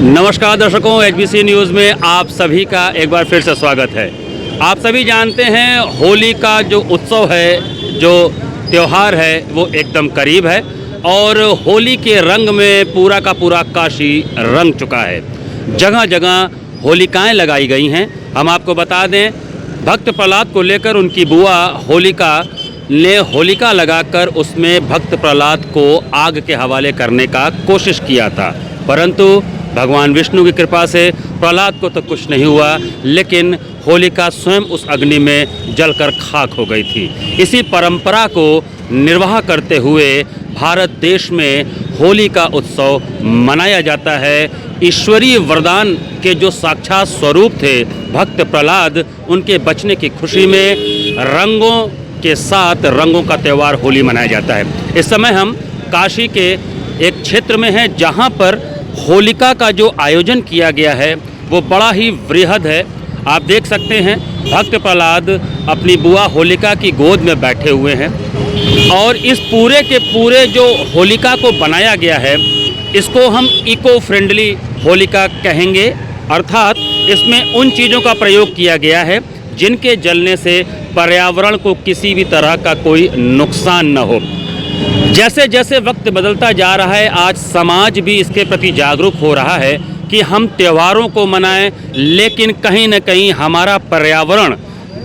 नमस्कार दर्शकों, HBC news में आप सभी का एक बार फिर से स्वागत है। आप सभी जानते हैं होली का जो उत्सव है, जो त्यौहार है, वो एकदम करीब है और होली के रंग में पूरा का पूरा काशी रंग चुका है। जगह जगह होलिकाएं लगाई गई हैं। हम आपको बता दें, भक्त प्रहलाद को लेकर उनकी बुआ होलिका ने होलिका लगाकर उसमें भक्त प्रहलाद को आग के हवाले करने का कोशिश किया था, परंतु भगवान विष्णु की कृपा से प्रहलाद को तो कुछ नहीं हुआ, लेकिन होलिका स्वयं उस अग्नि में जलकर खाक हो गई थी। इसी परंपरा को निर्वाह करते हुए भारत देश में होली का उत्सव मनाया जाता है। ईश्वरीय वरदान के जो साक्षात स्वरूप थे भक्त प्रहलाद, उनके बचने की खुशी में रंगों के साथ रंगों का त्यौहार होली मनाया जाता है। इस समय हम काशी के एक क्षेत्र में हैं, जहाँ पर होलिका का जो आयोजन किया गया है वो बड़ा ही वृहद है। आप देख सकते हैं भक्त प्रहलाद अपनी बुआ होलिका की गोद में बैठे हुए हैं और इस पूरे के पूरे जो होलिका को बनाया गया है, इसको हम इको फ्रेंडली होलिका कहेंगे। अर्थात इसमें उन चीज़ों का प्रयोग किया गया है जिनके जलने से पर्यावरण को किसी भी तरह का कोई नुकसान न हो। जैसे जैसे वक्त बदलता जा रहा है, आज समाज भी इसके प्रति जागरूक हो रहा है कि हम त्योहारों को मनाएं, लेकिन कहीं न कहीं हमारा पर्यावरण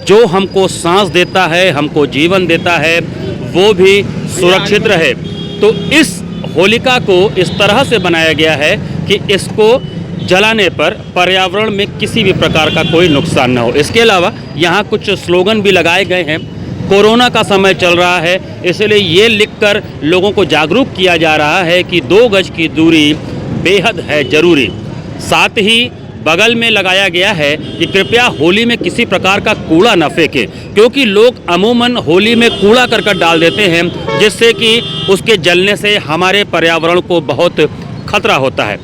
जो हमको सांस देता है, हमको जीवन देता है, वो भी सुरक्षित रहे। तो इस होलिका को इस तरह से बनाया गया है कि इसको जलाने पर पर्यावरण में किसी भी प्रकार का कोई नुकसान न हो। इसके अलावा यहाँ कुछ स्लोगन भी लगाए गए हैं। कोरोना का समय चल रहा है, इसलिए ये लिखकर लोगों को जागरूक किया जा रहा है कि 2 गज की दूरी बेहद है ज़रूरी। साथ ही बगल में लगाया गया है कि कृपया होली में किसी प्रकार का कूड़ा न फेंकें, क्योंकि लोग अमूमन होली में कूड़ा करकट डाल देते हैं, जिससे कि उसके जलने से हमारे पर्यावरण को बहुत खतरा होता है।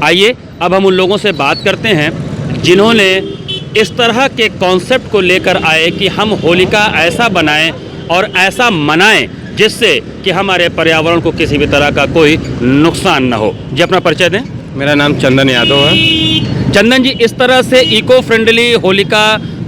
आइए अब हम उन लोगों से बात करते हैं जिन्होंने इस तरह के कॉन्सेप्ट को लेकर आए कि हम होलिका ऐसा बनाएं और ऐसा मनाएं जिससे कि हमारे पर्यावरण को किसी भी तरह का कोई नुकसान न हो। जी, अपना परिचय दें। मेरा नाम चंदन यादव है। चंदन जी, इस तरह से इको फ्रेंडली होलिका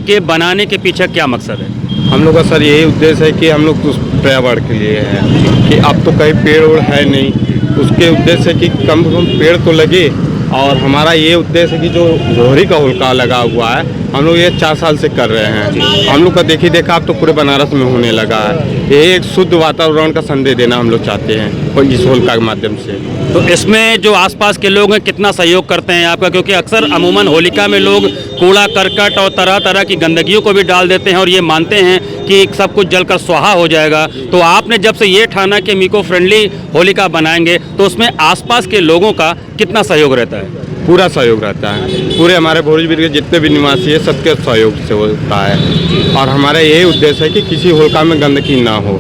के बनाने के पीछे क्या मकसद है? हम लोग का सर यही उद्देश्य है कि हम लोग उस पर्यावरण के लिए है कि अब तो कहीं पेड़ उड़ है नहीं, उसके उद्देश्य है कि कम से कम पेड़ तो लगे। और हमारा ये उद्देश्य है कि जो जोहरी का होलिका लगा हुआ है, हम लोग ये 4 साल से कर रहे हैं। हम लोग का देखा अब तो पूरे बनारस में होने लगा है। ये एक शुद्ध वातावरण का संदेश देना हम लोग चाहते हैं और इस होलिका के माध्यम से। तो इसमें जो आसपास के लोग हैं कितना सहयोग करते हैं आपका? क्योंकि अक्सर अमूमन होलिका में लोग कूड़ा करकट और तरह तरह की गंदगियों को भी डाल देते हैं और ये मानते हैं कि सब कुछ जलकर स्वाहा हो जाएगा। तो आपने जब से ये ठाना कि हम इको फ्रेंडली होलिका बनाएंगे, तो उसमें आसपास के लोगों का कितना सहयोग रहता है? पूरा सहयोग रहता है। पूरे हमारे भोजपुर के जितने भी निवासी है सबके सहयोग से होता है और हमारा यही उद्देश्य है कि किसी होलिका में गंदगी ना हो।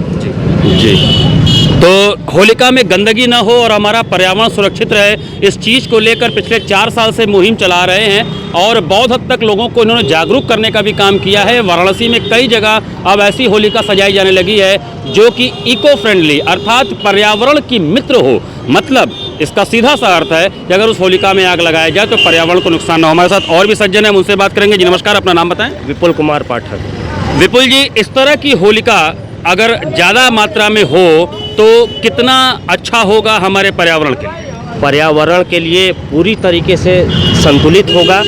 जी, तो होलिका में गंदगी ना हो और हमारा पर्यावरण सुरक्षित रहे, इस चीज़ को लेकर पिछले 4 साल से मुहिम चला रहे हैं और बहुत हद तक लोगों को इन्होंने जागरूक करने का भी काम किया है। वाराणसी में कई जगह अब ऐसी होलिका सजाई जाने लगी है जो कि इको फ्रेंडली अर्थात पर्यावरण की मित्र हो। मतलब इसका सीधा सा अर्थ है कि अगर उस होलिका में आग लगाया जाए तो पर्यावरण को नुकसान न हो। हमारे साथ और भी सज्जन हैं, उनसे बात करेंगे। जी नमस्कार, अपना नाम बताएं। विपुल कुमार पाठक। विपुल जी, इस तरह की होलिका अगर ज़्यादा मात्रा में हो तो कितना अच्छा होगा हमारे पर्यावरण के लिए? पर्यावरण के लिए पूरी तरीके से संतुलित होगा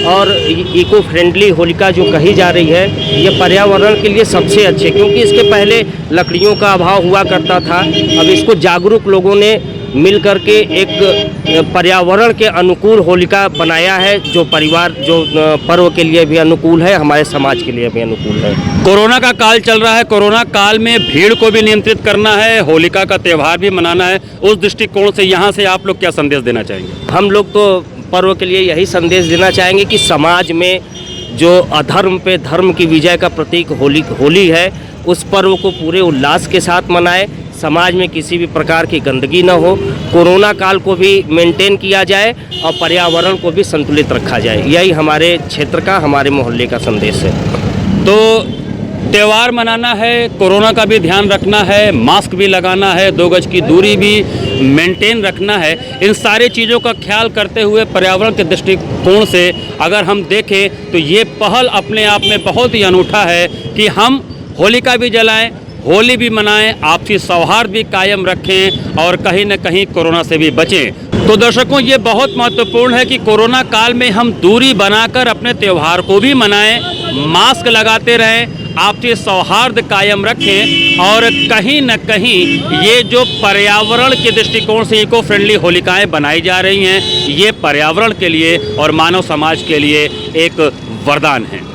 और इको फ्रेंडली होलिका जो कही जा रही है ये पर्यावरण के लिए सबसे अच्छे, क्योंकि इसके पहले लकड़ियों का अभाव हुआ करता था। अब इसको जागरूक लोगों ने मिल करके एक पर्यावरण के अनुकूल होलिका बनाया है, जो पर्व के लिए भी अनुकूल है, हमारे समाज के लिए भी अनुकूल है। कोरोना का काल चल रहा है, कोरोना काल में भीड़ को भी नियंत्रित करना है, होलिका का त्यौहार भी मनाना है। उस दृष्टिकोण से यहाँ से आप लोग क्या संदेश देना चाहेंगे? हम लोग तो पर्व के लिए यही संदेश देना चाहेंगे कि समाज में जो अधर्म पे धर्म की विजय का प्रतीक होली है, उस पर्व को पूरे उल्लास के साथ मनाएं। समाज में किसी भी प्रकार की गंदगी न हो, कोरोना काल को भी मेंटेन किया जाए और पर्यावरण को भी संतुलित रखा जाए। यही हमारे क्षेत्र का, हमारे मोहल्ले का संदेश है। तो त्यौहार मनाना है, कोरोना का भी ध्यान रखना है, मास्क भी लगाना है, 2 गज की दूरी भी मेंटेन रखना है। इन सारी चीज़ों का ख्याल करते हुए पर्यावरण के दृष्टिकोण से अगर हम देखें तो ये पहल अपने आप में बहुत ही अनूठा है कि हम होलिका भी जलाएं, होली भी मनाएं, आपसी सौहार्द भी कायम रखें और कहीं न कहीं कोरोना से भी बचें। तो दर्शकों, ये बहुत महत्वपूर्ण है कि कोरोना काल में हम दूरी बनाकर अपने त्यौहार को भी मनाएं, मास्क लगाते रहें, आपसी सौहार्द कायम रखें और कहीं न कहीं ये जो पर्यावरण के दृष्टिकोण से इको फ्रेंडली होलिकाएं बनाई जा रही हैं, ये पर्यावरण के लिए और मानव समाज के लिए एक वरदान है।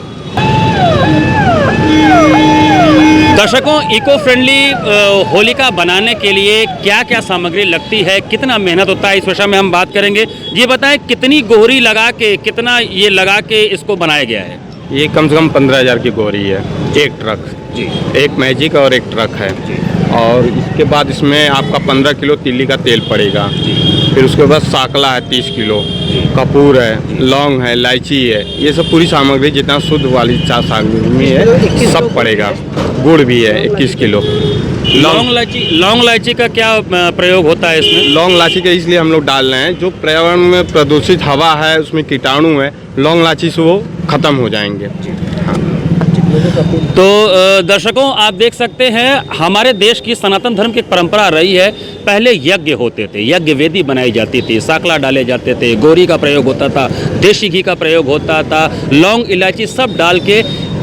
दर्शकों, इको फ्रेंडली होलिका बनाने के लिए क्या क्या सामग्री लगती है, कितना मेहनत होता है, इस विषय में हम बात करेंगे। ये बताएं कितनी गोहरी लगा के, कितना ये लगा के इसको बनाया गया है? ये कम से कम 15,000 की गोरी है, एक ट्रक जी, एक मैजिक और एक ट्रक है। जी। और इसके बाद इसमें आपका 15 किलो तिल्ली का तेल पड़ेगा। फिर उसके बाद साकला है 30 किलो, कपूर है, लौंग है, इलायची है, ये सब पूरी सामग्री जितना शुद्ध वाली सामग्री है सब पड़ेगा। गुड़ भी है 21 किलो। लौंग इलायची का क्या प्रयोग होता है इसमें? लौंग इलायची का इसलिए हम लोग डाल रहे हैं, जो पर्यावरण में प्रदूषित हवा है उसमें कीटाणु है, लौंग इलायची से वो खत्म हो जाएंगे। तो दर्शकों, आप देख सकते हैं हमारे देश की सनातन धर्म की परंपरा रही है। पहले यज्ञ होते थे, यज्ञ वेदी बनाई जाती थी, साकला डाले जाते थे, गोरी का प्रयोग होता था, देशी घी का प्रयोग होता था, लौंग इलायची सब डाल के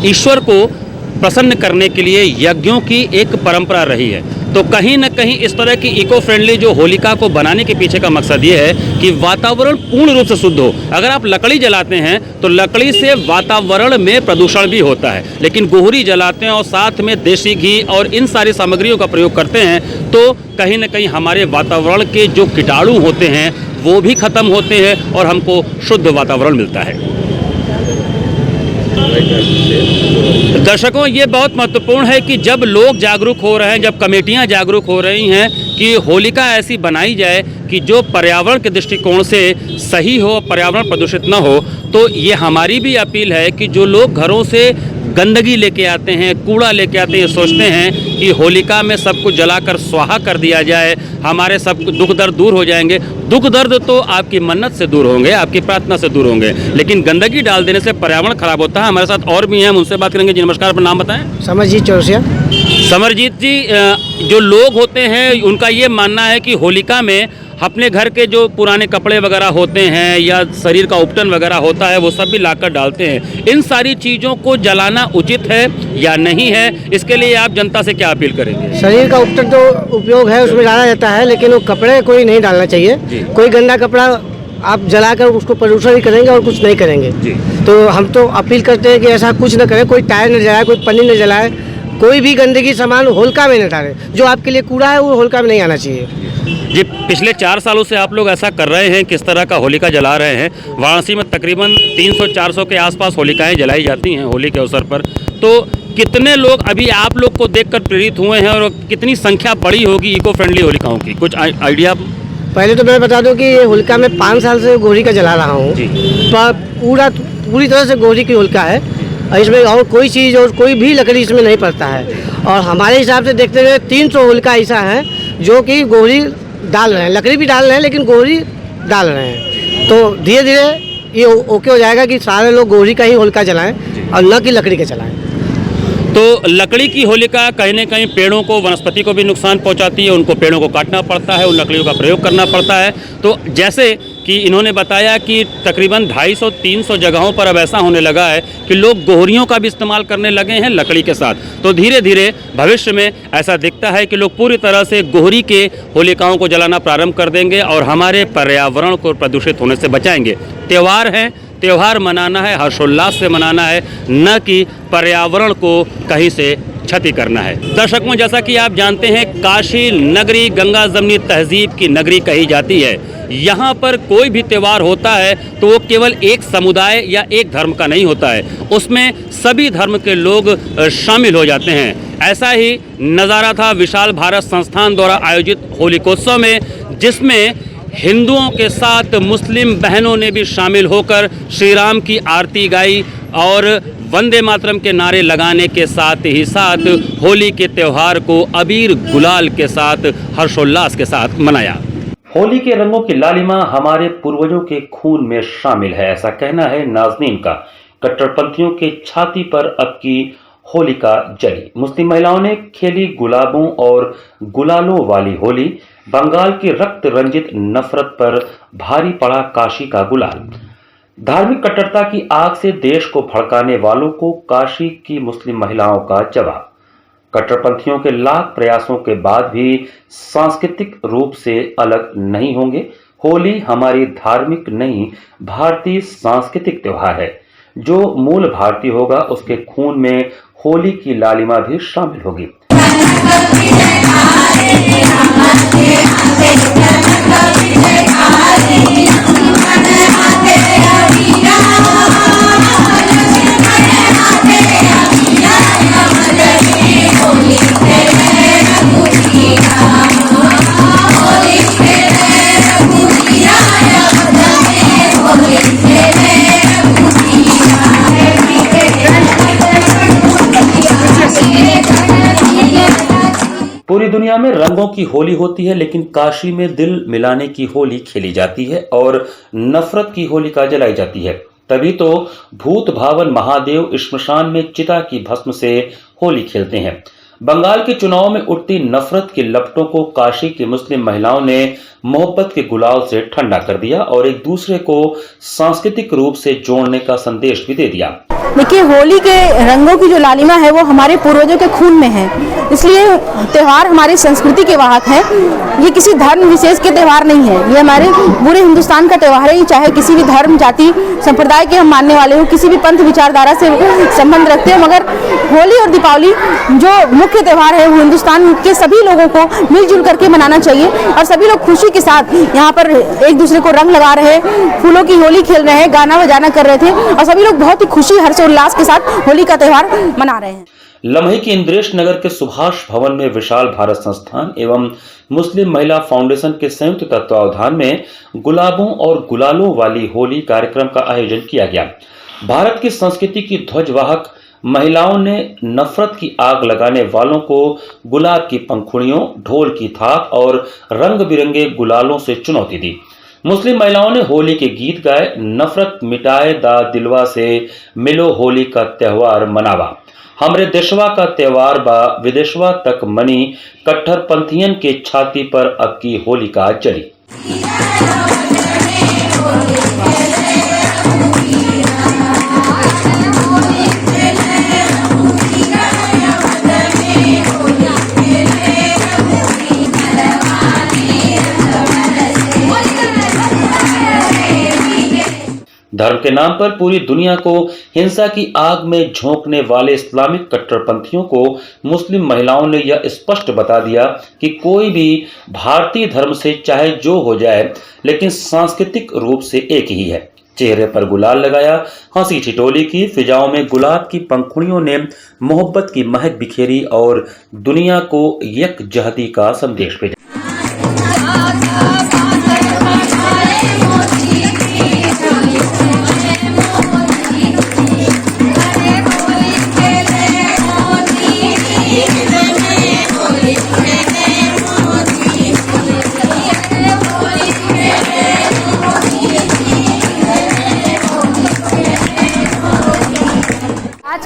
ईश्वर को प्रसन्न करने के लिए यज्ञों की एक परंपरा रही है। तो कहीं न कहीं इस तरह की इको फ्रेंडली जो होलिका को बनाने के पीछे का मकसद ये है कि वातावरण पूर्ण रूप से शुद्ध हो। अगर आप लकड़ी जलाते हैं तो लकड़ी से वातावरण में प्रदूषण भी होता है, लेकिन गोहरी जलाते हैं और साथ में देसी घी और इन सारी सामग्रियों का प्रयोग करते हैं तो कहीं न कहीं हमारे वातावरण के जो कीटाणु होते हैं वो भी खत्म होते हैं और हमको शुद्ध वातावरण मिलता है। दर्शकों, ये बहुत महत्वपूर्ण है कि जब लोग जागरूक हो रहे हैं, जब कमेटियां जागरूक हो रही हैं कि होलिका ऐसी बनाई जाए कि जो पर्यावरण के दृष्टिकोण से सही हो, पर्यावरण प्रदूषित न हो, तो ये हमारी भी अपील है कि जो लोग घरों से गंदगी लेके आते हैं, कूड़ा लेके आते हैं, सोचते हैं कि होलिका में सब कुछ जलाकर स्वाहा कर दिया जाए, हमारे सब दुख दर्द दूर हो जाएंगे। दुख दर्द तो आपकी मन्नत से दूर होंगे, आपकी प्रार्थना से दूर होंगे, लेकिन गंदगी डाल देने से पर्यावरण खराब होता है। हमारे साथ और भी हैं, हम उनसे बात करेंगे। जी नमस्कार, अपना नाम बताएं। समरजीत चौरसिया। समरजीत जी, जो लोग होते हैं उनका ये मानना है कि होलिका में अपने घर के जो पुराने कपड़े वगैरह होते हैं या शरीर का उपटन वगैरह होता है वो सब भी लाकर डालते हैं। इन सारी चीज़ों को जलाना उचित है या नहीं है, इसके लिए आप जनता से क्या अपील करेंगे? शरीर का उपटन जो उपयोग है उसमें डाला जाता है, लेकिन वो कपड़े कोई नहीं डालना चाहिए। कोई गंदा कपड़ा आप जलाकर उसको प्रदूषण ही करेंगे और कुछ नहीं करेंगे। तो हम तो अपील करते हैं कि ऐसा कुछ न करें, कोई टायर न जलाए, कोई पन्नी न जलाए, कोई भी गंदगी सामान होलिका में न डालें। जो आपके लिए कूड़ा है वो होलिका में नहीं आना चाहिए। जी, पिछले 4 सालों से आप लोग ऐसा कर रहे हैं, किस तरह का होलिका जला रहे हैं? वाराणसी में तकरीबन 300-400 के आसपास होलिकाएं जलाई जाती हैं होली के अवसर पर। तो कितने लोग अभी आप लोग को देखकर प्रेरित हुए हैं और कितनी संख्या बढ़ी होगी इको फ्रेंडली होलिकाओं की? कुछ आइडिया? पहले तो मैं बता दूं कि ये होलिका में 5 साल से गोहरी का जला रहा हूँ। पूरी तरह से गोहरी की होलिका है, इसमें और कोई चीज़ और कोई भी लकड़ी इसमें नहीं पड़ता है। और हमारे हिसाब से देखते हुए 300 होलिका ऐसा है जो कि गोहरी डाल रहे हैं, लकड़ी भी डाल रहे हैं लेकिन गोहरी डाल रहे हैं। तो धीरे धीरे ये ओके हो जाएगा कि सारे लोग गोहरी का ही होलिका जलाएं और न कि लकड़ी के जलाएं। तो लकड़ी की होलिका कहीं न कहीं पेड़ों को, वनस्पति को भी नुकसान पहुंचाती है, उनको पेड़ों को काटना पड़ता है, उन लकड़ियों का प्रयोग करना पड़ता है। तो जैसे कि इन्होंने बताया कि तकरीबन 250-300 जगहों पर अब ऐसा होने लगा है कि लोग गोहरियों का भी इस्तेमाल करने लगे हैं लकड़ी के साथ। तो धीरे धीरे भविष्य में ऐसा दिखता है कि लोग पूरी तरह से गोहरी के होलिकाओं को जलाना प्रारंभ कर देंगे और हमारे पर्यावरण को प्रदूषित होने से बचाएंगे। त्यौहार हैं, त्यौहार मनाना है, हर्षोल्लास से मनाना है, न कि पर्यावरण को कहीं से क्षति करना है। दर्शकों, जैसा कि आप जानते हैं, काशी नगरी गंगा जमनी तहजीब की नगरी कही जाती है। यहाँ पर कोई भी त्यौहार होता है तो वो केवल एक समुदाय या एक धर्म का नहीं होता है, उसमें सभी धर्म के लोग शामिल हो जाते हैं। ऐसा ही नज़ारा था विशाल भारत संस्थान द्वारा आयोजित होलिकोत्सव में, जिसमें हिंदुओं के साथ मुस्लिम बहनों ने भी शामिल होकर श्री राम की आरती गाई और वंदे मातरम के नारे लगाने के साथ ही साथ होली के त्यौहार को अबीर गुलाल के साथ हर्षोल्लास के साथ मनाया। होली के रंगों की लालिमा हमारे पूर्वजों के खून में शामिल है, ऐसा कहना है नाज़नीन का। कट्टरपंथियों के छाती पर अब की होलिका जली। मुस्लिम महिलाओं ने खेली गुलाबों और गुलालों वाली होली। बंगाल की रक्त रंजित नफरत पर भारी पड़ा काशी का गुलाल। धार्मिक कट्टरता की आग से देश को भड़काने वालों को काशी की मुस्लिम महिलाओं का जवाब। कट्टरपंथियों के लाख प्रयासों के बाद भी सांस्कृतिक रूप से अलग नहीं होंगे। होली हमारी धार्मिक नहीं, भारतीय सांस्कृतिक त्योहार है। जो मूल भारतीय होगा उसके खून में होली की लालिमा भी शामिल होगी। पूरी दुनिया में रंगों की होली होती है, लेकिन काशी में दिल मिलाने की होली खेली जाती है और नफरत की होलिका जलाई जाती है। तभी तो भूत भावन महादेव श्मशान में चिता की भस्म से होली खेलते हैं। बंगाल के चुनाव में उठती नफरत की लपटों को काशी की मुस्लिम महिलाओं ने मोहब्बत के गुलाल से ठंडा कर दिया और एक दूसरे को सांस्कृतिक रूप से जोड़ने का संदेश भी दे दिया। देखिए, होली के रंगों की जो लालिमा है वो हमारे पूर्वजों के खून में है, इसलिए त्यौहार हमारी संस्कृति के वाहक है। ये किसी धर्म विशेष के त्यौहार नहीं है, ये हमारे पूरे हिंदुस्तान का त्यौहार है। चाहे किसी भी धर्म, जाति, संप्रदाय के हम मानने वाले हो, किसी भी पंथ विचारधारा से संबंध रखते हो, मगर होली और दीपावली जो मुख्य त्यौहार है वो हिंदुस्तान के सभी लोगों को मिलजुल करके मनाना चाहिए और सभी लोग खुशी के साथ यहाँ पर एक दूसरे को रंग लगा रहे, फूलों की होली खेल रहे हैं, गाना बजाना कर रहे थे और सभी लोग बहुत ही खुशी हर्षोल्लास के साथ होली का त्यौहार मना रहे हैं। लम्हे की इंद्रेश नगर के सुभाष भवन में विशाल भारत संस्थान एवं मुस्लिम महिला फाउंडेशन के संयुक्त तत्वावधान में गुलाबों और गुलालों वाली होली कार्यक्रम का आयोजन किया गया। भारत की संस्कृति की ध्वजवाहक महिलाओं ने नफरत की आग लगाने वालों को गुलाब की पंखुड़ियों, ढोल की थाप और रंग बिरंगे गुलालों से चुनौती दी। मुस्लिम महिलाओं ने होली के गीत गाए, नफरत मिटाए दा दिलवा से मिलो होली का त्यौहार मनावा, हमरे देशवा का त्यौहार बा विदेशवा तक मनी, कट्टरपंथियन के छाती पर अब की होलिका जली। धर्म के नाम पर पूरी दुनिया को हिंसा की आग में झोंकने वाले इस्लामिक कट्टरपंथियों को मुस्लिम महिलाओं ने यह स्पष्ट बता दिया कि कोई भी भारतीय धर्म से चाहे जो हो जाए, लेकिन सांस्कृतिक रूप से एक ही है। चेहरे पर गुलाल लगाया, हंसी ठिठोली की, फिजाओं में गुलाब की पंखुड़ियों ने मोहब्बत की महक बिखेरी और दुनिया को यकजहती का संदेश भेजा।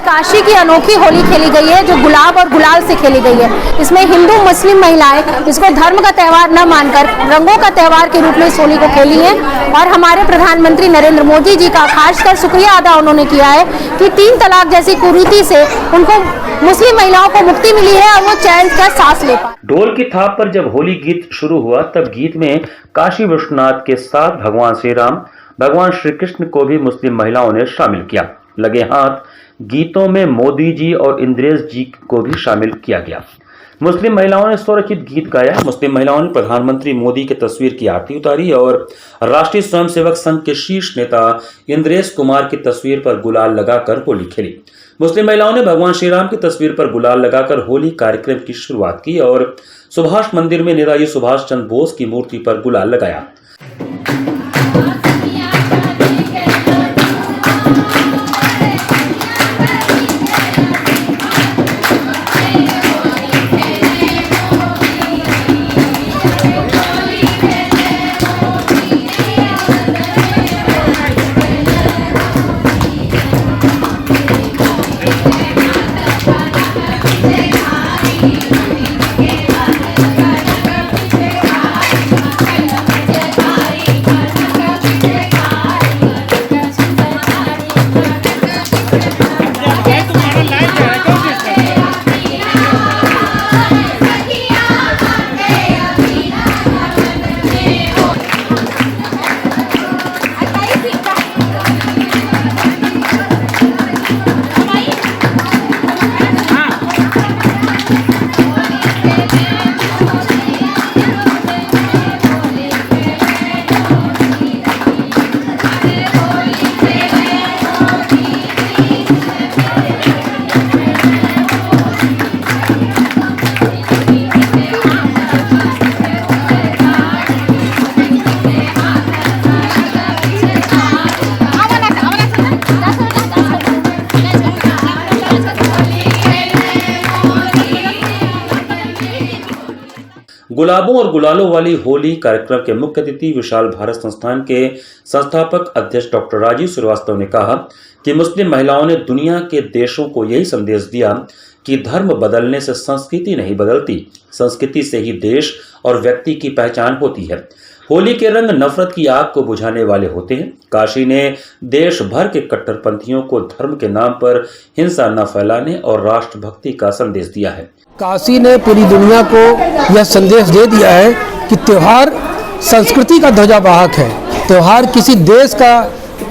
काशी की अनोखी होली खेली गई है जो गुलाब और गुलाल से खेली गई है। इसमें हिंदू मुस्लिम महिलाएं इसको धर्म का त्यौहार न मानकर रंगों का त्यौहार के रूप में इस होली को खेली है और हमारे प्रधानमंत्री नरेंद्र मोदी जी का खासकर शुक्रिया अदा उन्होंने किया है कि 3 तलाक जैसी कुरीति से उनको मुस्लिम महिलाओं को मुक्ति मिली है और वो चैन का सांस ले पाए। ढोल की थाप पर जब होली गीत शुरू हुआ तब गीत में काशी विश्वनाथ के साथ भगवान श्री राम, भगवान श्री कृष्ण को भी मुस्लिम महिलाओं ने शामिल किया। लगे हाथ गीतों में मोदी जी और इंद्रेश जी को भी शामिल किया गया। मुस्लिम महिलाओं ने स्वरचित गीत गाया। मुस्लिम महिलाओं ने प्रधानमंत्री मोदी की तस्वीर की आरती उतारी और राष्ट्रीय स्वयंसेवक संघ के शीर्ष नेता इंद्रेश कुमार की तस्वीर पर गुलाल लगाकर होली खेली। मुस्लिम महिलाओं ने भगवान श्री राम की तस्वीर पर गुलाल लगाकर होली कार्यक्रम की शुरुआत की और सुभाष मंदिर में नेताजी सुभाष चंद्र बोस की मूर्ति पर गुलाल लगाया। गुलाबों और गुलालों वाली होली कार्यक्रम के मुख्य अतिथि विशाल भारत संस्थान के संस्थापक अध्यक्ष डॉक्टर राजीव श्रीवास्तव ने कहा कि मुस्लिम महिलाओं ने दुनिया के देशों को यही संदेश दिया कि धर्म बदलने से संस्कृति नहीं बदलती, संस्कृति से ही देश और व्यक्ति की पहचान होती है। होली के रंग नफरत की आग को बुझाने वाले होते हैं। काशी ने देश भर के कट्टरपंथियों को धर्म के नाम पर हिंसा न फैलाने और राष्ट्रभक्ति का संदेश दिया है। काशी ने पूरी दुनिया को यह संदेश दे दिया है कि त्यौहार संस्कृति का ध्वजावाहक है। त्यौहार किसी देश का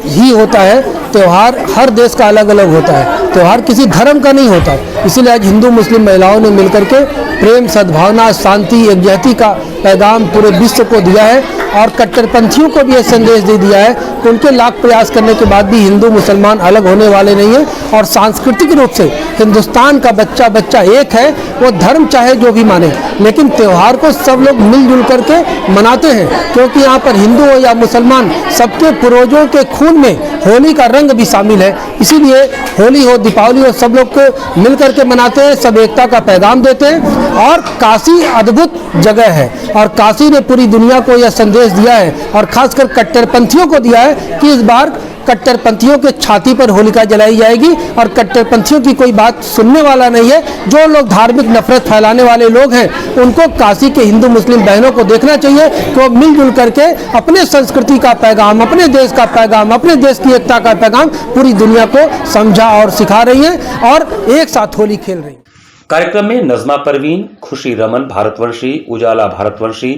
ही होता है, त्यौहार हर देश का अलग अलग होता है, त्यौहार किसी धर्म का नहीं होता। इसीलिए आज हिंदू मुस्लिम महिलाओं ने मिलकर के प्रेम, सद्भावना, शांति, एकजुटता का पैगाम पूरे विश्व को दिया है और कट्टरपंथियों को भी यह संदेश दे दिया है कि उनके लाख प्रयास करने के बाद भी हिंदू मुसलमान अलग होने वाले नहीं हैं और सांस्कृतिक रूप से हिंदुस्तान का बच्चा बच्चा एक है। वो धर्म चाहे जो भी माने, लेकिन त्यौहार को सब लोग मिलजुल करके मनाते हैं, क्योंकि यहाँ पर हिंदू हो या मुसलमान, सबके पूर्वजों के खून में होली का रंग भी शामिल है। इसीलिए होली हो, दीपावली हो, सब लोग को मिल करके मनाते हैं, सब एकता का पैगाम देते हैं। और काशी अद्भुत जगह है और काशी ने पूरी दुनिया को यह संदेश दिया है और खासकर कट्टरपंथियों को दिया है कि इस बार कट्टरपंथियों के छाती पर होलिका जलाई जाएगी और कट्टरपंथियों की कोई बात सुनने वाला नहीं है। जो लोग धार्मिक नफरत फैलाने वाले लोग हैं, उनको काशी के हिंदू मुस्लिम बहनों को देखना चाहिए कि वो मिलजुल करके अपने संस्कृति का पैगाम, अपने देश का पैगाम, अपने देश की एकता का पैगाम पूरी दुनिया को समझा और सिखा रही हैं और एक साथ होली खेल रही हैं। कार्यक्रम में नज़मा परवीन, खुशी रमन भारतवंशी, उजाला भारतवंशी,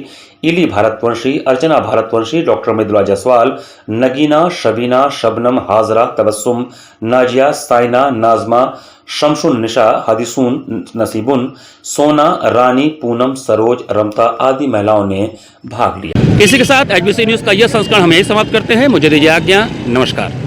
इली भारतवंशी, अर्चना भारतवंशी, डॉक्टर मृदुला जायसवाल, नगीना, शबीना, शबनम, हाजरा, तबस्सुम, नाजिया, साइना, नाजमा, शमशुन निशा, हदीसून, नसीबुन, सोना, रानी, पूनम, सरोज, रमता आदि महिलाओं ने भाग लिया। इसी के साथ एचबीसी न्यूज़ का यह संस्करण हम यही समाप्त करते हैं। मुझे दीजिए आज्ञा। नमस्कार।